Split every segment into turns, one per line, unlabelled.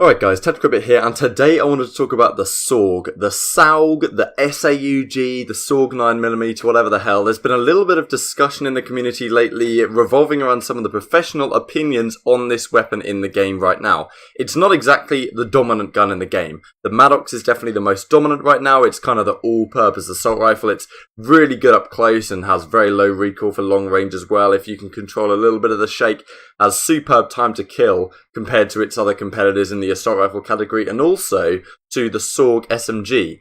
Alright guys, TechCribbit here, and today I wanted to talk about the SAUG, the SAUG, the SAUG 9mm, whatever the hell. There's been a little bit of discussion in the community lately revolving around some of the professional opinions on this weapon in the game right now. It's not exactly the dominant gun in the game. The Maddox is definitely the most dominant right now. It's kind of the all-purpose assault rifle. It's really good up close and has very low recoil for long range as well. If you can control a little bit of the shake, has superb time to kill compared to its other competitors in the assault rifle category, and also to the SAUG SMG.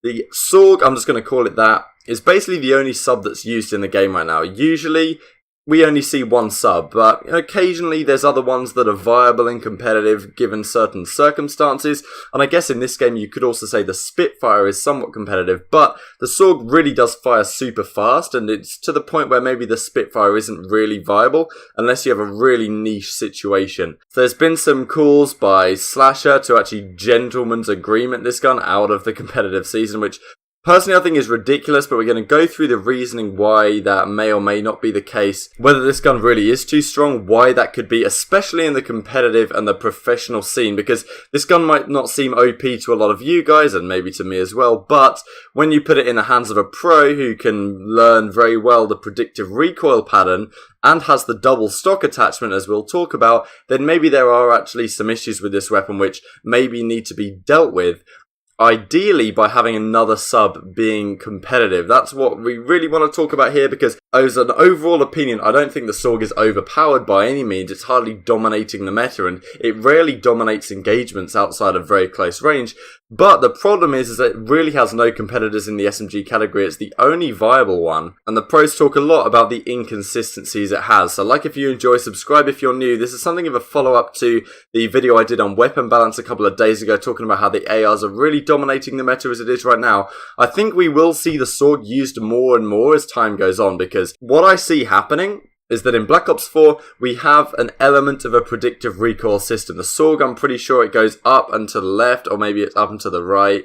The SAUG, I'm just going to call it that, is basically the only sub that's used in the game right now. Usually we only see one sub, but occasionally there's other ones that are viable and competitive given certain circumstances, and I guess in this game you could also say the Spitfire is somewhat competitive, but the SAUG really does fire super fast, and it's to the point where maybe the Spitfire isn't really viable unless you have a really niche situation. So there's been some calls by Slasher to actually gentleman's agreement this gun out of the competitive season, which personally, I think is ridiculous, but we're going to go through the reasoning why that may or may not be the case, whether this gun really is too strong, why that could be, especially in the competitive and the professional scene, because this gun might not seem OP to a lot of you guys, and maybe to me as well, but when you put it in the hands of a pro who can learn very well the predictive recoil pattern, and has the double stock attachment as we'll talk about, then maybe there are actually some issues with this weapon which maybe need to be dealt with. Ideally by having another sub being competitive. That's what we really want to talk about here, because as an overall opinion, I don't think the SAUG is overpowered by any means. It's hardly dominating the meta, and it rarely dominates engagements outside of very close range. But the problem is that it really has no competitors in the SMG category. It's the only viable one, and the pros talk a lot about the inconsistencies it has. So like if you enjoy, subscribe if you're new. This is something of a follow-up to the video I did on weapon balance a couple of days ago, talking about how the ARs are really dominating the meta as it is right now. I think we will see the SAUG used more and more as time goes on, because what I see happening is that in Black Ops 4, we have an element of a predictive recoil system. The SAUG, I'm pretty sure it goes up and to the left, or maybe it's up and to the right.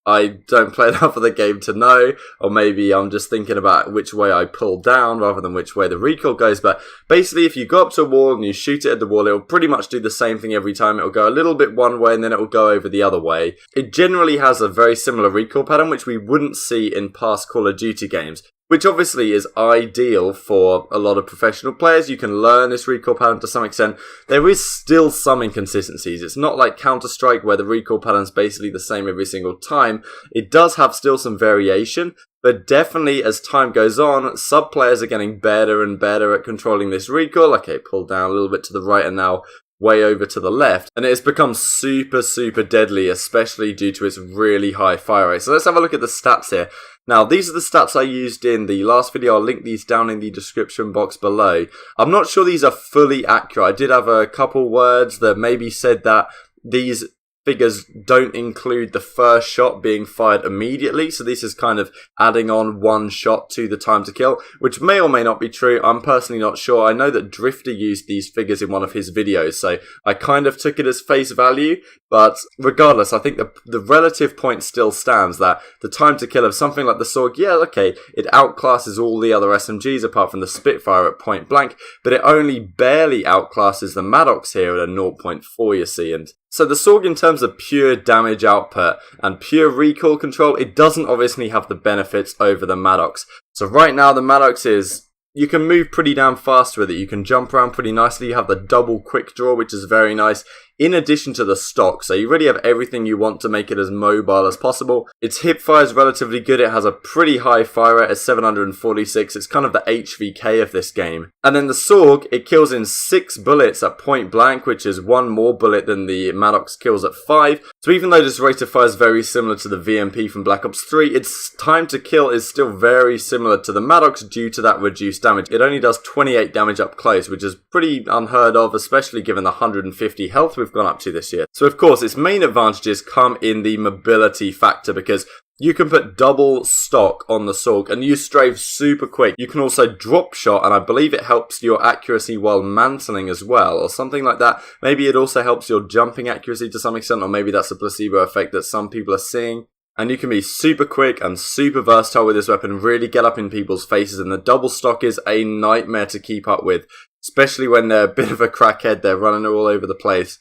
I don't play enough of the game to know, or maybe I'm just thinking about which way I pull down rather than which way the recoil goes. But basically, if you go up to a wall and you shoot it at the wall, it'll pretty much do the same thing every time. It'll go a little bit one way and then it'll go over the other way. It generally has a very similar recoil pattern, which we wouldn't see in past Call of Duty games, which obviously is ideal for a lot of professional players. You can learn this recoil pattern to some extent. There is still some inconsistencies. It's not like Counter-Strike where the recoil pattern is basically the same every single time. It does have still some variation, but definitely as time goes on, sub players are getting better and better at controlling this recoil. Okay, pull down a little bit to the right and now way over to the left, and it has become super deadly, especially due to its really high fire rate. So let's have a look at the stats here. Now, these are the stats I used in the last video. I'll link these down in the description box below. I'm not sure these are fully accurate. I did have a couple words that maybe said that these figures don't include the first shot being fired immediately, so this is kind of adding on one shot to the time to kill, which may or may not be true. I'm personally not sure. I know that Drifter used these figures in one of his videos, so I kind of took it as face value, but regardless, I think the relative point still stands that the time to kill of something like the SAUG, yeah, okay, it outclasses all the other SMGs apart from the Spitfire at point blank, but it only barely outclasses the Maddox here at a 0.4, you see. And so the SAUG, in terms of pure damage output and pure recoil control, it doesn't obviously have the benefits over the Maddox. So right now the Maddox is, you can move pretty damn fast with it. You can jump around pretty nicely. You have the double quick draw, which is very nice, in addition to the stock. So you really have everything you want to make it as mobile as possible. Its hip fire is relatively good. It has a pretty high fire rate at 746. It's kind of the HVK of this game. And then the SAUG, it kills in 6 bullets at point blank, which is 1 more bullet than the Maddox kills at 5. So even though this rate of fire is very similar to the VMP from Black Ops 3, its time to kill is still very similar to the Maddox due to that reduced damage. It only does 28 damage up close, which is pretty unheard of, especially given the 150 health we've gone up to this year. So of course, its main advantages come in the mobility factor, because you can put double stock on the SAUG and you strafe super quick. You can also drop shot, and I believe it helps your accuracy while mantling as well, or something like that. Maybe it also helps your jumping accuracy to some extent, or maybe that's a placebo effect that some people are seeing. And you can be super quick and super versatile with this weapon, really get up in people's faces, and the double stock is a nightmare to keep up with, especially when they're a bit of a crackhead, they're running all over the place.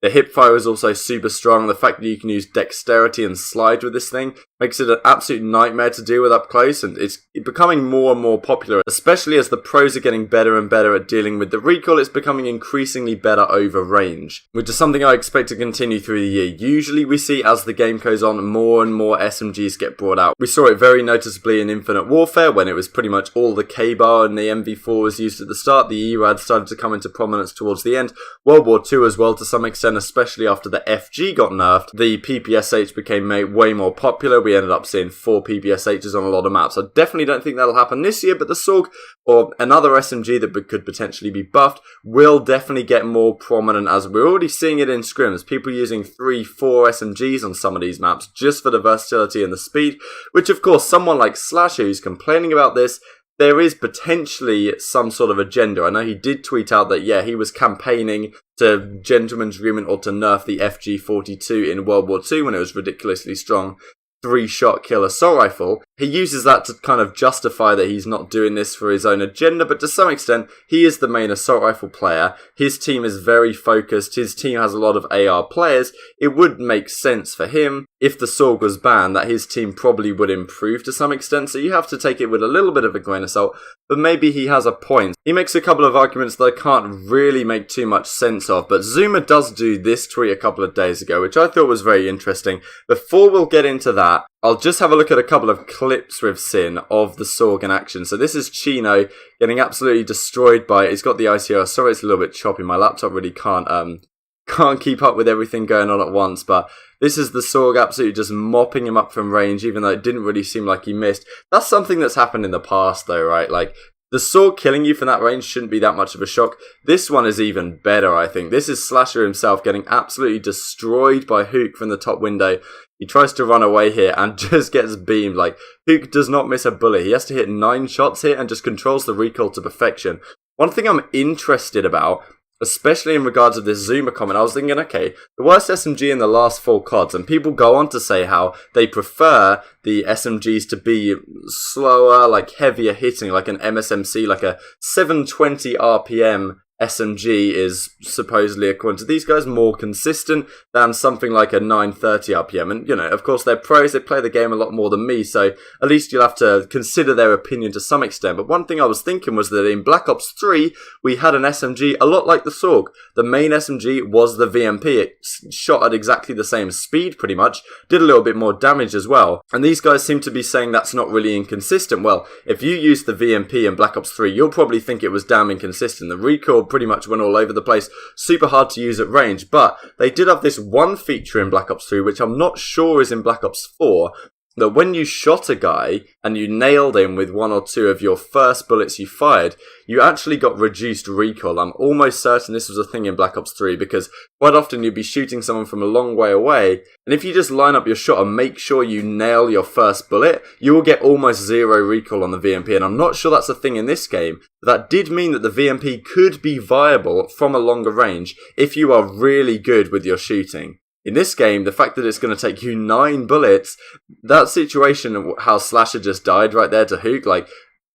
The hipfire is also super strong. The fact that you can use dexterity and slide with this thing makes it an absolute nightmare to deal with up close, and it's becoming more and more popular, especially as the pros are getting better and better at dealing with the recoil. It's becoming increasingly better over range, which is something I expect to continue through the year. Usually we see as the game goes on, more and more SMGs get brought out. We saw it very noticeably in Infinite Warfare when it was pretty much all the K-bar and the MV4 was used at the start. The ERAD started to come into prominence towards the end. World War II as well to some extent, especially after the FG got nerfed. The PPSH became way more popular. We ended up seeing 4 PPSHs on a lot of maps. I definitely don't think that'll happen this year, but the SAUG, or another SMG that could potentially be buffed, will definitely get more prominent, as we're already seeing it in scrims. People using 3-4 SMGs on some of these maps just for the versatility and the speed, which of course someone like Slasher, who's complaining about this, there is potentially some sort of agenda. I know he did tweet out that, yeah, he was campaigning to gentleman's agreement or to nerf the FG42 in World War II when it was ridiculously strong 3-shot kill assault rifle. He uses that to kind of justify that he's not doing this for his own agenda, but to some extent, he is the main assault rifle player. His team is very focused. His team has a lot of AR players. It would make sense for him, if the SAUG was banned, that his team probably would improve to some extent, so you have to take it with a little bit of a grain of salt, but maybe he has a point. He makes a couple of arguments that I can't really make too much sense of, but Zuma does do this tweet a couple of days ago, which I thought was very interesting. Before we'll get into that, I'll just have a look at a couple of clips we've seen of the SAUG in action. So this is Chino getting absolutely destroyed by it. He's got the ICR. Sorry, it's a little bit choppy. My laptop really can't keep up with everything going on at once. But this is the SAUG absolutely just mopping him up from range, even though it didn't really seem like he missed. That's something that's happened in the past, though, right? Like, the SAUG killing you from that range shouldn't be that much of a shock. This one is even better, I think. This is Slasher himself getting absolutely destroyed by Hook from the top window. He tries to run away here and just gets beamed. Like, Hook does not miss a bullet. He has to hit 9 shots here and just controls the recoil to perfection. One thing I'm interested about, especially in regards to this Zuma comment, I was thinking, okay, the worst SMG in the last 4 CODs, and people go on to say how they prefer the SMGs to be slower, like heavier hitting, like an MSMC, like a 720 RPM SMG is supposedly, according to these guys, more consistent than something like a 930 RPM. And, you know, of course, they're pros, they play the game a lot more than me, so at least you'll have to consider their opinion to some extent. But one thing I was thinking was that in Black Ops 3, we had an SMG a lot like the SAUG. The main SMG was the VMP. It shot at exactly the same speed, pretty much, did a little bit more damage as well. And these guys seem to be saying that's not really inconsistent. Well, if you use the VMP in Black Ops 3, you'll probably think it was damn inconsistent. The recoil pretty much went all over the place, super hard to use at range, but they did have this one feature in Black Ops 3, which I'm not sure is in Black Ops 4, that when you shot a guy and you nailed him with 1 or 2 of your first bullets you fired, you actually got reduced recoil. I'm almost certain this was a thing in Black Ops 3, because quite often you'd be shooting someone from a long way away, and if you just line up your shot and make sure you nail your first bullet, you will get almost 0 recoil on the VMP, and I'm not sure that's a thing in this game. That did mean that the VMP could be viable from a longer range if you are really good with your shooting. In this game, the fact that it's going to take you 9 bullets, that situation, how Slasher just died right there to Hook, like,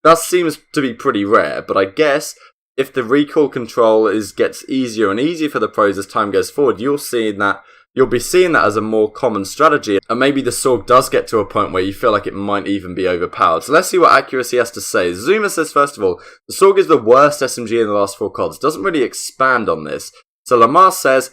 that seems to be pretty rare. But I guess if the recoil control gets easier and easier for the pros as time goes forward, you'll be seeing that as a more common strategy. And maybe the SAUG does get to a point where you feel like it might even be overpowered. So let's see what Accuracy has to say. Zuma says, first of all, the SAUG is the worst SMG in the last 4 CODs. Doesn't really expand on this. So Lamar says,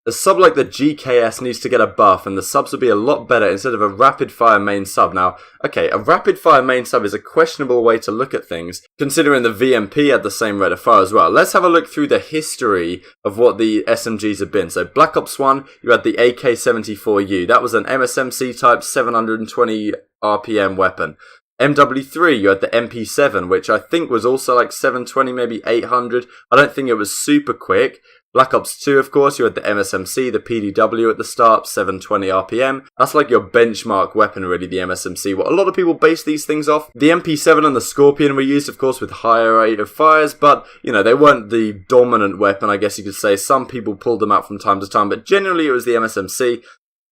a sub like the GKS needs to get a buff, and the subs would be a lot better instead of a rapid-fire main sub. Now, okay, a rapid-fire main sub is a questionable way to look at things, considering the VMP had the same rate of fire as well. Let's have a look through the history of what the SMGs have been. So, Black Ops 1, you had the AK-74U. That was an MSMC type 720 RPM weapon. MW3, you had the MP7, which I think was also like 720, maybe 800. I don't think it was super quick. Black Ops 2, of course, you had the MSMC, the PDW at the start, 720 RPM. That's like your benchmark weapon, really, the MSMC. What a lot of people base these things off. The MP7 and the Scorpion were used, of course, with higher rate of fires, but, you know, they weren't the dominant weapon, I guess you could say. Some people pulled them out from time to time, but generally it was the MSMC.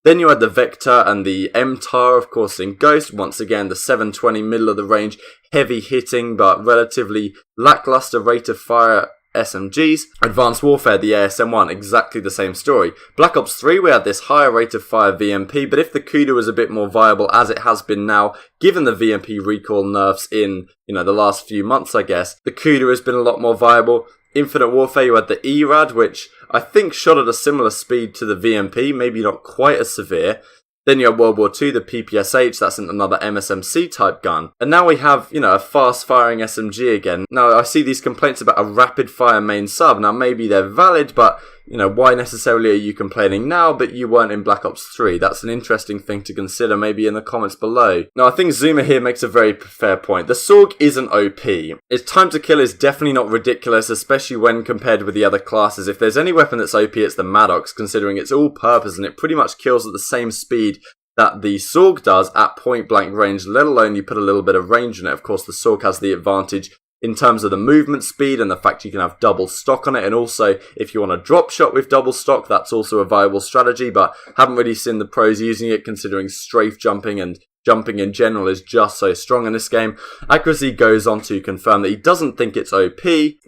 Then you had the Vector and the MTAR, of course, in Ghost. Once again, the 720 middle of the range, heavy hitting, but relatively lackluster rate of fire SMGs. Advanced Warfare, the ASM1, exactly the same story. Black Ops 3, we had this higher rate of fire VMP, but if the Kuda was a bit more viable, as it has been now, given the VMP recall nerfs in, the last few months, I guess, the Kuda has been a lot more viable. Infinite Warfare, you had the ERAD, which I think shot at a similar speed to the VMP, maybe not quite as severe. Then you have World War II, the PPSH, that's another MSMC type gun. And now we have, a fast firing SMG again. Now I see these complaints about a rapid fire main sub. Now maybe they're valid, but why necessarily are you complaining now, but you weren't in Black Ops 3? That's an interesting thing to consider, maybe in the comments below. Now I think Zuma here makes a very fair point. The SAUG isn't OP. Its time to kill is definitely not ridiculous, especially when compared with the other classes. If there's any weapon that's OP, it's the Maddox, considering it's all purpose and it pretty much kills at the same speed that the SAUG does at point blank range, let alone you put a little bit of range in it. Of course, the SAUG has the advantage in terms of the movement speed and the fact you can have double stock on it, and also if you want a drop shot with double stock, that's also a viable strategy, but haven't really seen the pros using it, considering strafe jumping and jumping in general is just so strong in this game. Accuracy goes on to confirm that he doesn't think it's OP,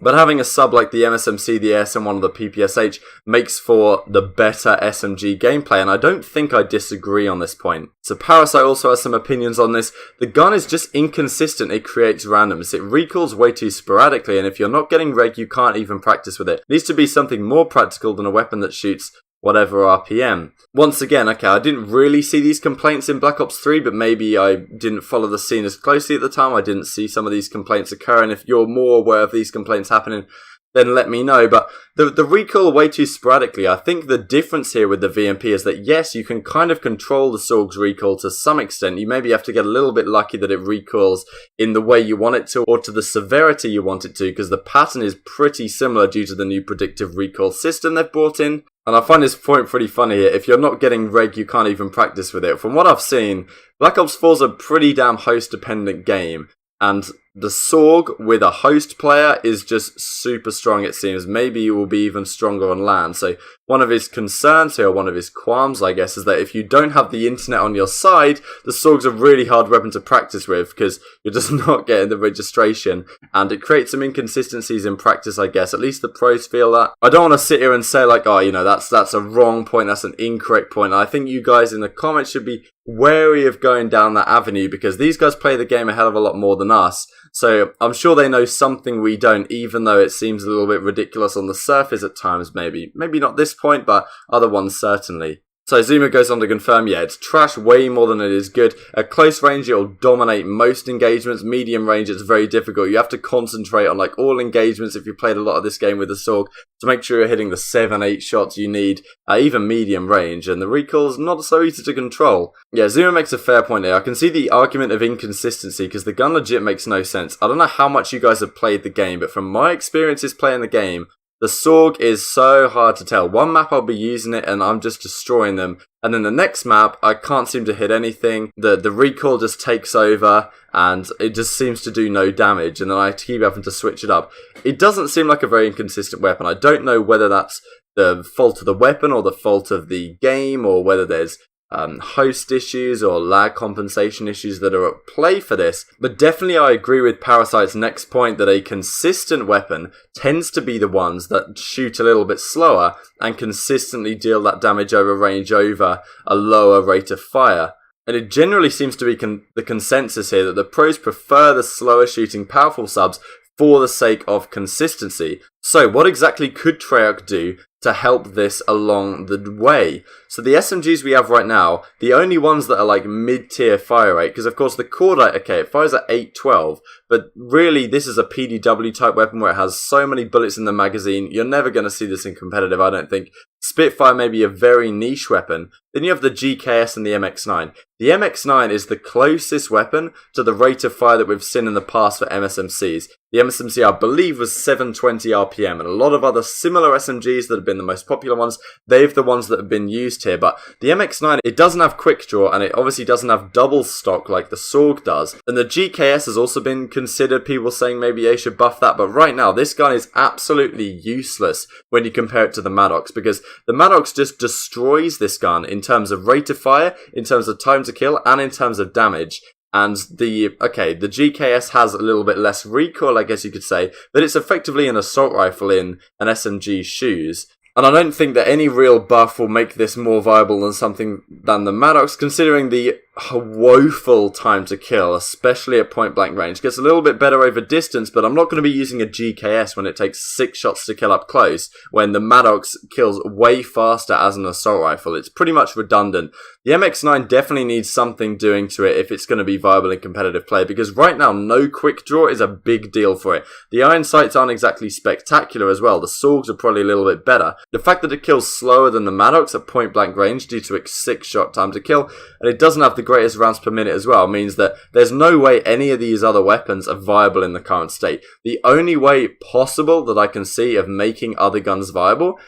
but having a sub like the MSMC, the ASM1 or the PPSH makes for the better SMG gameplay, and I don't think I disagree on this point. So Parasite also has some opinions on this. The gun is just inconsistent, it creates randoms, it recalls way too sporadically, and if you're not getting reg, you can't even practice with it. It needs to be something more practical than a weapon that shoots whatever RPM. Once again, okay, I didn't really see these complaints in Black Ops 3, but maybe I didn't follow the scene as closely at the time. I didn't see some of these complaints occur, and if you're more aware of these complaints happening, then let me know. But the recoil way too sporadically. I think the difference here with the VMP is that yes, you can kind of control the SAUG's recoil to some extent. You maybe have to get a little bit lucky that it recoils in the way you want it to, or to the severity you want it to, because the pattern is pretty similar due to the new predictive recoil system they've brought in. And I find this point pretty funny here. If you're not getting reg, you can't even practice with it. From what I've seen, Black Ops 4 is a pretty damn host-dependent game. And the SAUG with a host player is just super strong, it seems. Maybe it will be even stronger on land. So one of his concerns here, one of his qualms, I guess, is that if you don't have the internet on your side, the SAUG's a really hard weapon to practice with because you're just not getting the registration. And it creates some inconsistencies in practice, I guess. At least the pros feel that. I don't want to sit here and say like, oh, that's a wrong point, that's an incorrect point. I think you guys in the comments should be wary of going down that avenue because these guys play the game a hell of a lot more than us. So I'm sure they know something we don't, even though it seems a little bit ridiculous on the surface at times, maybe. Maybe not this point, but other ones certainly. So Zuma goes on to confirm, yeah, it's trash way more than it is good. At close range, it'll dominate most engagements. Medium range, it's very difficult. You have to concentrate on like all engagements if you played a lot of this game with the SAUG to make sure you're hitting the 7-8 shots you need, even medium range. And the recoil's not so easy to control. Yeah, Zuma makes a fair point there. I can see the argument of inconsistency because the gun legit makes no sense. I don't know how much you guys have played the game, but from my experiences playing the game, the SAUG is so hard to tell. One map I'll be using it and I'm just destroying them. And then the next map, I can't seem to hit anything. The recoil just takes over and it just seems to do no damage. And then I keep having to switch it up. It doesn't seem like a very inconsistent weapon. I don't know whether that's the fault of the weapon or the fault of the game or whether there's host issues or lag compensation issues that are at play for this, but definitely I agree with Parasite's next point that a consistent weapon tends to be the ones that shoot a little bit slower and consistently deal that damage over range over a lower rate of fire. And it generally seems to be the consensus here that the pros prefer the slower shooting powerful subs for the sake of consistency. So what exactly could Treyarch do to help this along the way? So the SMGs we have right now, the only ones that are like mid-tier fire rate, because of course the Cordite, okay, it fires at 812, but really this is a PDW type weapon where it has so many bullets in the magazine, you're never going to see this in competitive, I don't think. Spitfire may be a very niche weapon. Then you have the GKS and the MX9. The MX9 is the closest weapon to the rate of fire that we've seen in the past for MSMCs. The MSMC, I believe, was 720 RPM, and a lot of other similar SMGs that have been the most popular ones, they're the ones that have been used here. But the MX9, it doesn't have quick draw, and it obviously doesn't have double stock like the SAUG does. And the GKS has also been considered, people saying maybe they should buff that, but right now, this gun is absolutely useless when you compare it to the Maddox, because the Maddox just destroys this gun in terms of rate of fire, in terms of time to kill, and in terms of damage. And the GKS has a little bit less recoil, I guess you could say, but it's effectively an assault rifle in an SMG's shoes. And I don't think that any real buff will make this more viable than the Maddox, considering the woeful time to kill, especially at point blank range. It gets a little bit better over distance, but I'm not going to be using a GKS when it takes 6 shots to kill up close, when the Maddox kills way faster as an assault rifle. It's pretty much redundant. The MX9 definitely needs something doing to it if it's going to be viable in competitive play, because right now no quick draw is a big deal for it. The iron sights aren't exactly spectacular as well. The SAUGs are probably a little bit better. The fact that it kills slower than the Maddox at point blank range due to its 6 shot time to kill, and it doesn't have the greatest rounds per minute as well, means that there's no way any of these other weapons are viable in the current state. The only way possible that I can see of making other guns viable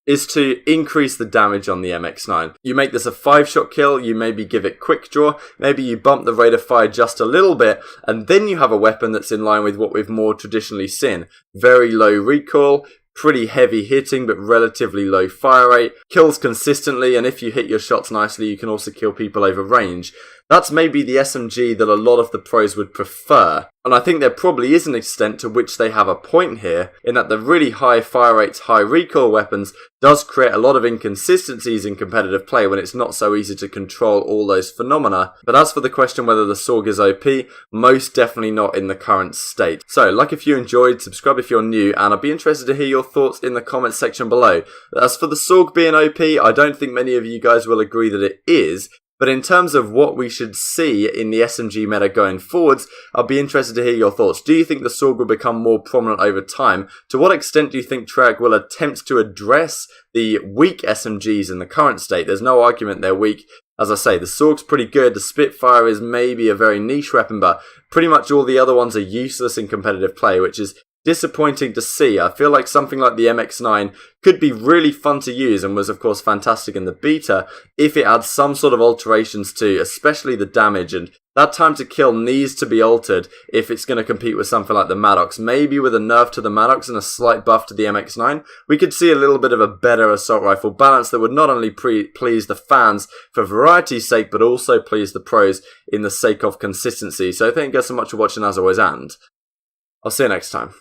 is to increase the damage on the MX9. You make this a 5-shot kill, you maybe give it quick draw, maybe you bump the rate of fire just a little bit, and then you have a weapon that's in line with what we've more traditionally seen. Very low recoil, pretty heavy hitting but relatively low fire rate, kills consistently, and if you hit your shots nicely you can also kill people over range. That's maybe the SMG that a lot of the pros would prefer. And I think there probably is an extent to which they have a point here, in that the really high fire rates, high recoil weapons does create a lot of inconsistencies in competitive play when it's not so easy to control all those phenomena. But as for the question whether the SAUG is OP, most definitely not in the current state. So, like if you enjoyed, subscribe if you're new, and I'd be interested to hear your thoughts in the comments section below. As for the SAUG being OP, I don't think many of you guys will agree that it is. But in terms of what we should see in the SMG meta going forwards, I'll be interested to hear your thoughts. Do you think the SAUG will become more prominent over time? To what extent do you think Treyarch will attempt to address the weak SMGs in the current state? There's no argument they're weak. As I say, the SAUG's pretty good, the Spitfire is maybe a very niche weapon, but pretty much all the other ones are useless in competitive play, which is disappointing to see. I feel like something like the MX9 could be really fun to use, and was of course fantastic in the beta, if it adds some sort of alterations to especially the damage, and that time to kill needs to be altered if it's going to compete with something like the Maddox. Maybe with a nerf to the Maddox and a slight buff to the MX9, we could see a little bit of a better assault rifle balance that would not only please the fans for variety's sake, but also please the pros in the sake of consistency. So thank you guys so much for watching as always, and I'll see you next time.